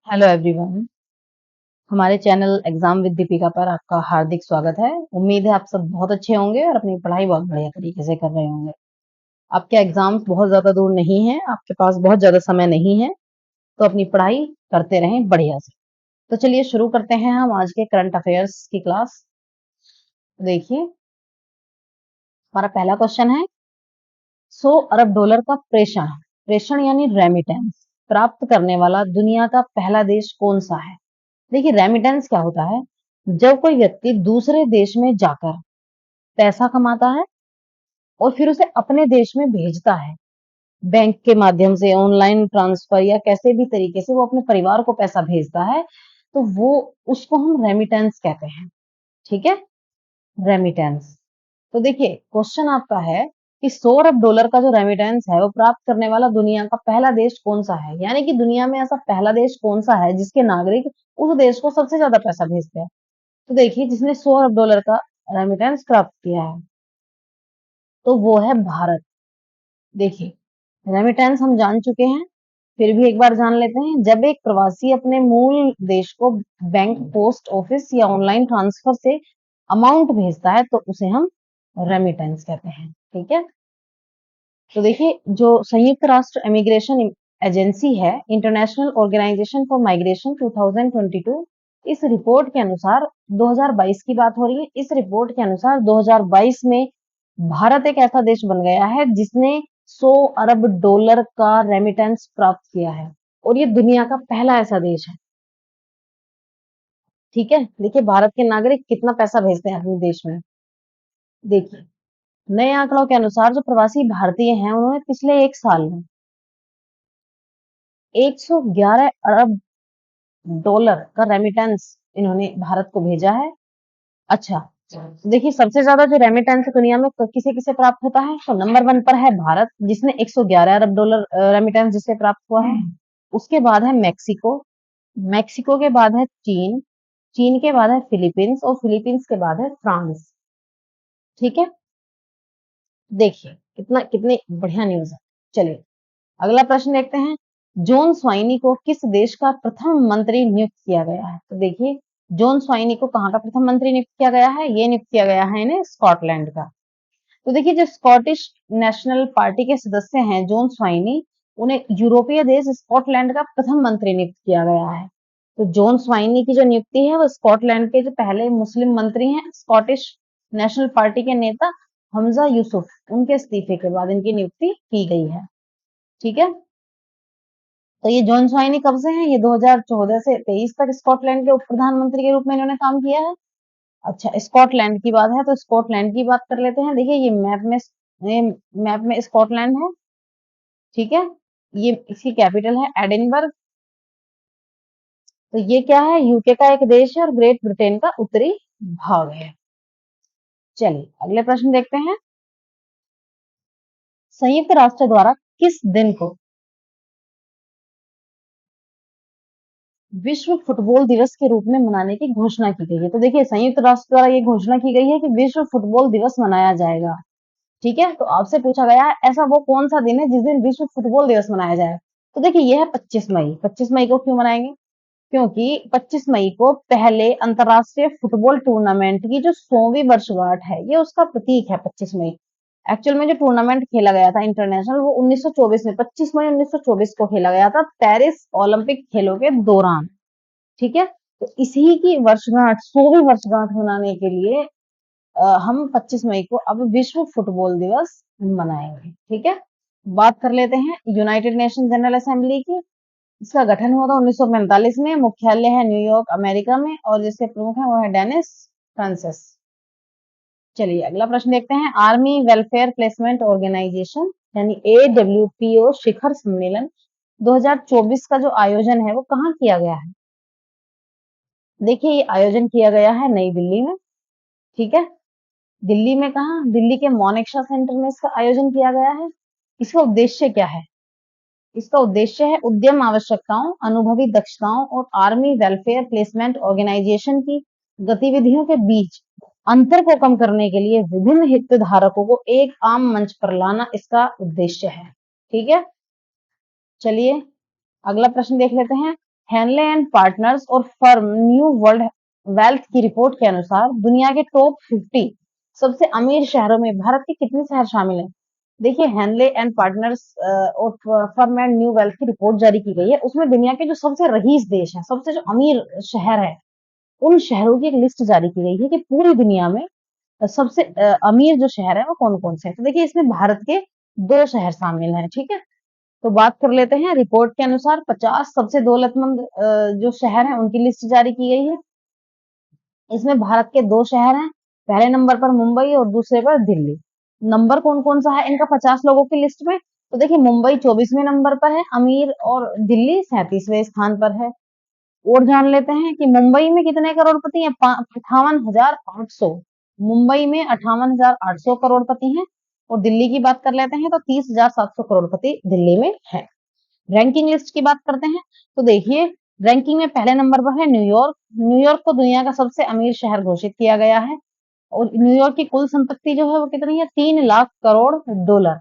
Hello everyone. हमारे channel exam with Deepika पर आपका हार्दिक स्वागत है। उम्मीद है आप सब बहुत अच्छे होंगे और अपनी पढ़ाई बहुत बढ़िया तरीके से कर रहे होंगे। आपके एग्जाम्स बहुत ज्यादा दूर नहीं है, आपके पास बहुत ज्यादा समय नहीं है, तो अपनी पढ़ाई करते रहें बढ़िया से। तो चलिए शुरू करते हैं हम आज के करंट अफेयर्स की क्लास। देखिए, हमारा पहला क्वेश्चन है, 100 अरब डॉलर का प्रेषण प्रेषण यानी रेमिटेंस प्राप्त करने वाला दुनिया का पहला देश कौन सा है। देखिए, रेमिटेंस क्या होता है? जब कोई व्यक्ति दूसरे देश में जाकर पैसा कमाता है और फिर उसे अपने देश में भेजता है, बैंक के माध्यम से, ऑनलाइन ट्रांसफर या कैसे भी तरीके से वो अपने परिवार को पैसा भेजता है, तो वो उसको हम रेमिटेंस कहते हैं। ठीक है, रेमिटेंस। तो देखिए, क्वेश्चन आपका है कि 100 अरब डॉलर का जो रेमिटेंस है वो प्राप्त करने वाला दुनिया का पहला देश कौन सा है, यानी कि दुनिया में ऐसा पहला देश कौन सा है जिसके नागरिक उस देश को सबसे ज्यादा पैसा भेजते हैं। तो देखिए, जिसने 100 अरब डॉलर का रेमिटेंस प्राप्त किया है तो वो है भारत। देखिए, रेमिटेंस हम जान चुके हैं, फिर भी एक बार जान लेते हैं। जब एक प्रवासी अपने मूल देश को बैंक, पोस्ट ऑफिस या ऑनलाइन ट्रांसफर से अमाउंट भेजता है तो उसे हम रेमिटेंस कहते हैं। ठीक है, तो देखिए, जो संयुक्त राष्ट्र इमिग्रेशन एजेंसी है, इंटरनेशनल ऑर्गेनाइजेशन फॉर माइग्रेशन 2022, इस रिपोर्ट के अनुसार 2022 की बात हो रही है। इस रिपोर्ट के अनुसार 2022 में भारत एक ऐसा देश बन गया है जिसने 100 अरब डॉलर का रेमिटेंस प्राप्त किया है और ये दुनिया का पहला ऐसा देश है। ठीक है, देखिए भारत के नागरिक कितना पैसा भेजते हैं अपने देश में। देखिए, नए आंकड़ों के अनुसार जो प्रवासी भारतीय हैं उन्होंने पिछले एक साल में 111 अरब डॉलर का रेमिटेंस इन्होंने भारत को भेजा है। अच्छा, देखिए, सबसे ज्यादा जो रेमिटेंस दुनिया में किसे किसे प्राप्त होता है, तो नंबर 1 पर है भारत जिसने 111 अरब डॉलर रेमिटेंस जिसे प्राप्त हुआ है। उसके बाद है मैक्सिको, मैक्सिको के बाद है चीन, चीन के बाद है फिलीपींस और फिलीपींस के बाद है फ्रांस। ठीक है, देखिए कितना कितनी बढ़िया न्यूज है। चलिए अगला प्रश्न देखते हैं, जॉन स्वाइनी को किस देश का प्रथम मंत्री नियुक्त किया गया है। तो देखिए, जॉन स्वाइनी को कहाँ का प्रथम मंत्री नियुक्त किया गया है, ये नियुक्त किया गया है इन्हें स्कॉटलैंड का। तो देखिए, जो स्कॉटिश नेशनल पार्टी के सदस्य हैं जॉन स्वाइनी, उन्हें यूरोपीय देश स्कॉटलैंड का प्रथम मंत्री नियुक्त किया गया है। तो जॉन स्वाइनी की जो नियुक्ति है वो स्कॉटलैंड के जो पहले मुस्लिम मंत्री हैं, स्कॉटिश नेशनल पार्टी के नेता हमजा यूसुफ, उनके इस्तीफे के बाद इनकी नियुक्ति की गई है। ठीक है, तो ये जॉन स्वाइनी कब से हैं, ये 2014 से 23 तक स्कॉटलैंड के उप प्रधानमंत्री के रूप में इन्होंने काम किया है। अच्छा, स्कॉटलैंड की बात है तो स्कॉटलैंड की बात कर लेते हैं। देखिए, ये मैप में स्कॉटलैंड है। ठीक है, ये इसकी कैपिटल है एडिनबर्ग। तो ये क्या है, यूके का एक देश है और ग्रेट ब्रिटेन का उत्तरी भाग है। चलिए अगले प्रश्न देखते हैं, संयुक्त राष्ट्र द्वारा किस दिन को विश्व फुटबॉल दिवस के रूप में मनाने की घोषणा की गई है। तो देखिए, संयुक्त राष्ट्र द्वारा ये घोषणा की गई है कि विश्व फुटबॉल दिवस मनाया जाएगा। ठीक है, तो आपसे पूछा गया है ऐसा वो कौन सा दिन है जिस दिन विश्व फुटबॉल दिवस मनाया जाए। तो देखिए, यह है 25 मई। 25 मई को क्यों मनाएंगे, क्योंकि 25 मई को पहले अंतरराष्ट्रीय फुटबॉल टूर्नामेंट की जो 100वीं वर्षगांठ है, ये उसका प्रतीक है 25 मई। एक्चुअल में जो टूर्नामेंट खेला गया था इंटरनेशनल, वो 1924 में 25 मई 1924 को खेला गया था पेरिस ओलंपिक खेलों के दौरान। ठीक है, तो इसी की वर्षगांठ, 100वीं वर्षगांठ मनाने के लिए हम 25 मई को अब विश्व फुटबॉल दिवस मनाएंगे। ठीक है, बात कर लेते हैं यूनाइटेड नेशन जनरल असेंबली की। इसका गठन हुआ था 1945 में, मुख्यालय है न्यूयॉर्क अमेरिका में और जिसके प्रमुख है वो है डेनिस फ्रांसिस। चलिए अगला प्रश्न देखते हैं, आर्मी वेलफेयर प्लेसमेंट ऑर्गेनाइजेशन यानी AWPO शिखर सम्मेलन 2024 का जो आयोजन है वो कहाँ किया गया है। देखिए, ये आयोजन किया गया है नई दिल्ली में। ठीक है, दिल्ली में कहा, दिल्ली के मोनेक्शा सेंटर में इसका आयोजन किया गया है। इसका उद्देश्य क्या है, इसका उद्देश्य है उद्यम आवश्यकताओं, अनुभवी दक्षताओं और आर्मी वेलफेयर प्लेसमेंट ऑर्गेनाइजेशन की गतिविधियों के बीच अंतर को कम करने के लिए विभिन्न हितधारकों को एक आम मंच पर लाना इसका उद्देश्य है। ठीक है, चलिए अगला प्रश्न देख लेते हैं, हेनले एंड पार्टनर्स और फर्म न्यू वर्ल्ड वेल्थ की रिपोर्ट के अनुसार दुनिया के टॉप 50 सबसे अमीर शहरों में भारत के कितने शहर शामिल हैं? देखिए, हेनले एंड पार्टनर्स और फर्म एंड न्यू वेल्थ की रिपोर्ट जारी की गई है। उसमें दुनिया के जो सबसे रईस देश हैं, सबसे जो अमीर शहर है, उन शहरों की एक लिस्ट जारी की गई है कि पूरी दुनिया में सबसे अमीर जो शहर है वो कौन-कौन से हैं। तो देखिए, इसमें भारत के 2 शहर शामिल हैं, ठीक है? तो बात कर लेते हैं, रिपोर्ट के अनुसार 50 सबसे दौलतमंद जो शहर हैं उनकी लिस्ट जारी की गई है। इसमें भारत के 2 शहर हैं, पहले नंबर पर मुंबई और दूसरे पर दिल्ली। नंबर कौन-कौन सा है इनका 50 लोगों की लिस्ट में? तो देखिए, मुंबई 24वें नंबर पर है अमीर, और दिल्ली 37वें स्थान पर है। और जान लेते हैं कि मुंबई में कितने करोड़पति हैं? 58,800। मुंबई में 58,800 करोड़पति हैं। और दिल्ली की बात कर लेते हैं तो 30,700 करोड़पति दिल्ली में है। रैंकिंग लिस्ट की बात करते हैं तो देखिए, रैंकिंग में पहले नंबर पर है न्यूयॉर्क। न्यूयॉर्क को दुनिया का सबसे अमीर शहर घोषित किया गया है। और न्यूयॉर्क की कुल संपत्ति जो है वो कितनी है? 3 लाख करोड़ डॉलर।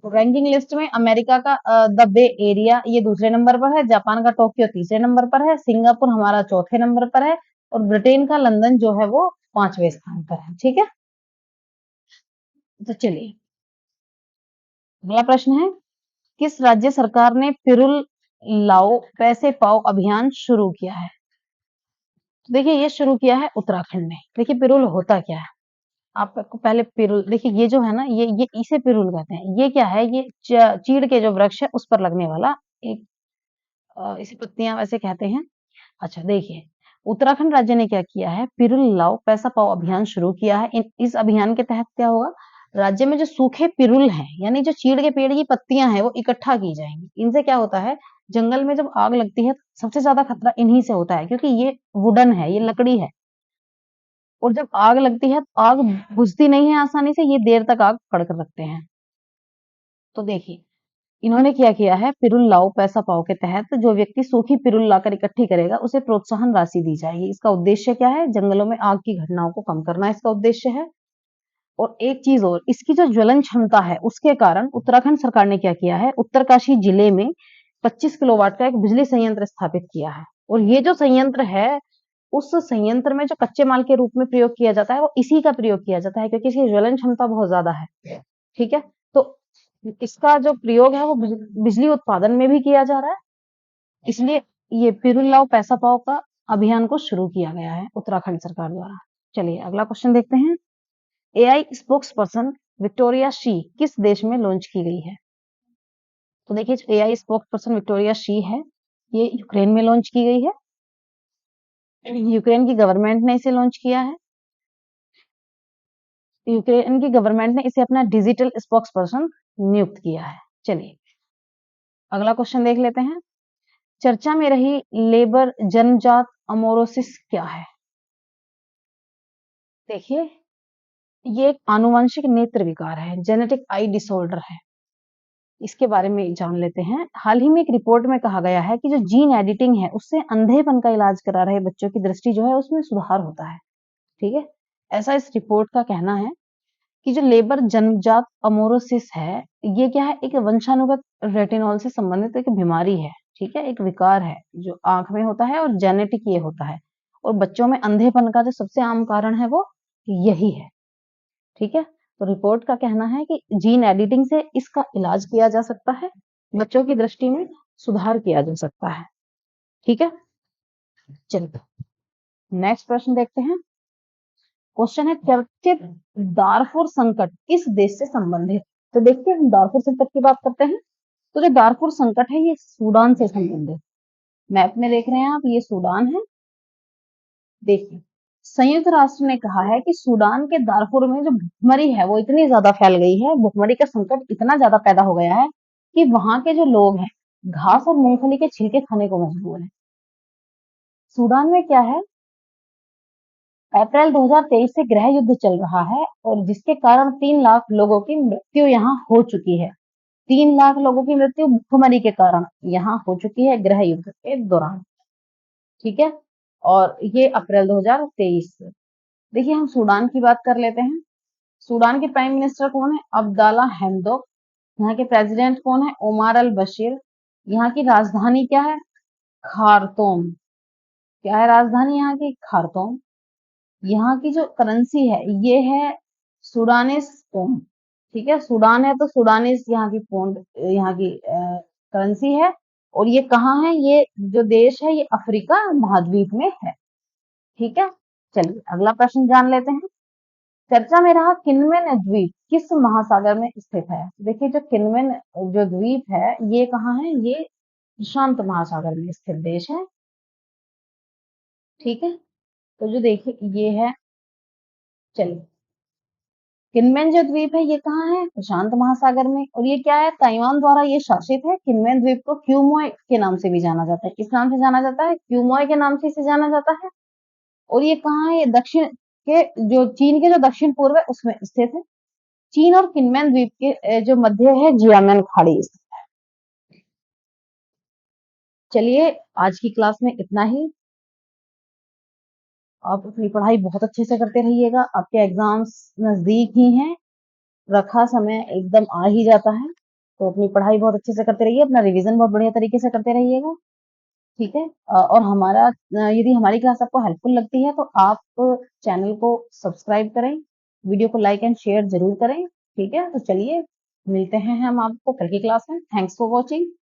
तो रैंकिंग लिस्ट में अमेरिका का द बे एरिया ये दूसरे नंबर पर है, जापान का टोक्यो तीसरे नंबर पर है, सिंगापुर हमारा चौथे नंबर पर है, और ब्रिटेन का लंदन जो है वो 5वें स्थान पर है। ठीक है, तो चलिए अगला प्रश्न है, किस राज्य सरकार ने पिरुल लाओ पैसे पाओ अभियान शुरू किया है? तो देखिए, ये शुरू किया है उत्तराखंड ने। देखिए, पिरुल होता क्या है? आपको पहले पिरुल देखिए, ये जो है ना, ये इसे पिरुल कहते हैं। ये क्या है? ये चीड़ के जो वृक्ष है उस पर लगने वाला एक इसे पत्तियां वैसे कहते हैं। अच्छा देखिए, उत्तराखंड राज्य ने क्या किया है, पिरुल लाओ पैसा पाओ अभियान शुरू किया है। इस अभियान के तहत क्या होगा, राज्य में जो सूखे पिरुल हैं, यानी जो चीड़ के पेड़ की पत्तियां हैं, वो इकट्ठा की जाएंगी। इनसे क्या होता है, जंगल में जब आग लगती है सबसे ज्यादा खतरा इन्हीं से होता है, क्योंकि ये वुडन है, ये लकड़ी है। और जब आग लगती है तो आग बुझती नहीं है आसानी से, ये देर तक आग पकड़ कर रखते हैं। तो देखिए, इन्होंने क्या किया है, पिरुल लाओ पैसा पाओ के तहत जो व्यक्ति सूखी पिरुल लाकर इकट्ठी करेगा उसे प्रोत्साहन राशि दी जाएगी। इसका उद्देश्य क्या है, जंगलों में आग की घटनाओं को कम करना इसका उद्देश्य है। और एक चीज और, इसकी जो ज्वलन क्षमता है उसके कारण उत्तराखंड सरकार ने क्या किया है, उत्तरकाशी जिले में 25 किलोवाट का एक बिजली संयंत्र स्थापित किया है। और ये जो संयंत्र है, उस संयंत्र में जो कच्चे माल के रूप में प्रयोग किया जाता है वो इसी का प्रयोग किया जाता है, क्योंकि इसकी ज्वलन क्षमता बहुत ज्यादा है। ठीक है, तो इसका जो प्रयोग है वो बिजली उत्पादन में भी किया जा रहा है। इसलिए ये पिरुल लाओ पैसा पाओ का अभियान को शुरू किया गया है उत्तराखंड सरकार द्वारा। चलिए अगला क्वेश्चन देखते हैं, AI spokes person Victoria she किस देश में लॉन्च की गई है? तो देखिए, AI spokes person Victoria she है, ये यूक्रेन में लॉन्च की गई है। यूक्रेन की गवर्नमेंट ने इसे लॉन्च किया है। यूक्रेन की गवर्नमेंट ने इसे अपना डिजिटल स्पोक्स पर्सन नियुक्त किया है। चलिए अगला क्वेश्चन देख लेते हैं, चर्चा में रही लेबर जन्मजात अमोरोसिस क्या है? देखिए, ये एक आनुवंशिक नेत्र विकार है, जेनेटिक आई डिसऑर्डर है। इसके बारे में जान लेते हैं। हाल ही में एक रिपोर्ट में कहा गया है कि जो जीन एडिटिंग है उससे अंधेपन का इलाज करा रहे बच्चों की दृष्टि जो है उसमें सुधार होता है। ठीक है, ऐसा इस रिपोर्ट का कहना है कि जो लेबर जन्मजात अमोरोसिस है, ये क्या है, एक वंशानुगत रेटिनॉल से संबंधित एक बीमारी है। ठीक है, एक विकार है जो आंख में होता है और जेनेटिक ये होता है। और बच्चों में अंधेपन का जो सबसे आम कारण है वो यही है। ठीक है, तो रिपोर्ट का कहना है कि जीन एडिटिंग से इसका इलाज किया जा सकता है, बच्चों की दृष्टि में सुधार किया जा सकता है। ठीक है, चलिए नेक्स्ट प्रश्न देखते हैं। क्वेश्चन है, चर्चित दारफुर संकट किस देश से संबंधित? तो देखिए, हम दारफुर संकट की बात करते हैं। तो जो दारफुर संकट है ये सूडान से संबंधित, मैप में देख रहे हैं आप, ये सूडान है। देखिए, संयुक्त राष्ट्र ने कहा है कि सूडान के दारफुर में जो भुखमरी है वो इतनी ज्यादा फैल गई है, भुखमरी का संकट इतना ज्यादा पैदा हो गया है कि वहां के जो लोग हैं घास और मूंगफली के छिलके खाने को मजबूर हैं। सूडान में क्या है, अप्रैल 2023 से गृह युद्ध चल रहा है और जिसके कारण 3 लाख लोगों की मृत्यु यहाँ हो चुकी है। 3 लाख लोगों की मृत्यु भुखमरी के कारण यहाँ हो चुकी है गृह युद्ध के दौरान। ठीक है, और ये अप्रैल 2023 से। देखिए, हम सूडान की बात कर लेते हैं। सूडान के प्राइम मिनिस्टर कौन है? अब्दाला हैमडोक। यहाँ के प्रेसिडेंट कौन है? ओमार अल बशीर। यहाँ की राजधानी क्या है? खार्तूम। क्या है राजधानी यहाँ की? खार्तूम। यहाँ की जो करेंसी है ये है सूडानिस पोम। ठीक है, सूडान है तो सूडानिस यहाँ की पौंड, यहाँ की करेंसी है। और ये कहाँ है? ये जो देश है ये अफ्रीका महाद्वीप में है। ठीक है, चलिए अगला प्रश्न जान लेते हैं। चर्चा में रहा किनमेन द्वीप किस महासागर में स्थित है? देखिए जो किनमेन जो द्वीप है ये कहाँ है? ये प्रशांत महासागर में स्थित देश है। ठीक है, तो जो देखिए ये है, चलिए किनमेन जो द्वीप है ये कहाँ है? प्रशांत महासागर में। और ये क्या है? ताइवान द्वारा ये शासित है। किनमेन द्वीप को क्यूमोय के नाम से भी जाना जाता है। किस नाम से जाना जाता है? क्यूमोय के नाम से इसे जाना जाता है। और ये कहाँ है? ये दक्षिण के, जो चीन के जो दक्षिण पूर्व है उसमें स्थित है। चीन और किनमेन द्वीप के जो मध्य है जियामेन खाड़ी स्थित है। चलिए आज की क्लास में इतना ही। आप अपनी पढ़ाई बहुत अच्छे से करते रहिएगा। आपके एग्जाम्स नजदीक ही हैं, रखा समय एकदम आ ही जाता है। तो अपनी पढ़ाई बहुत अच्छे से करते रहिए, अपना रिवीजन बहुत बढ़िया तरीके से करते रहिएगा। ठीक है, और हमारा यदि हमारी क्लास आपको हेल्पफुल लगती है तो आप चैनल को सब्सक्राइब करें, वीडियो को लाइक एंड शेयर जरूर करें। ठीक है, तो चलिए मिलते हैं हम आपको कल की क्लास में। Thanks for watching.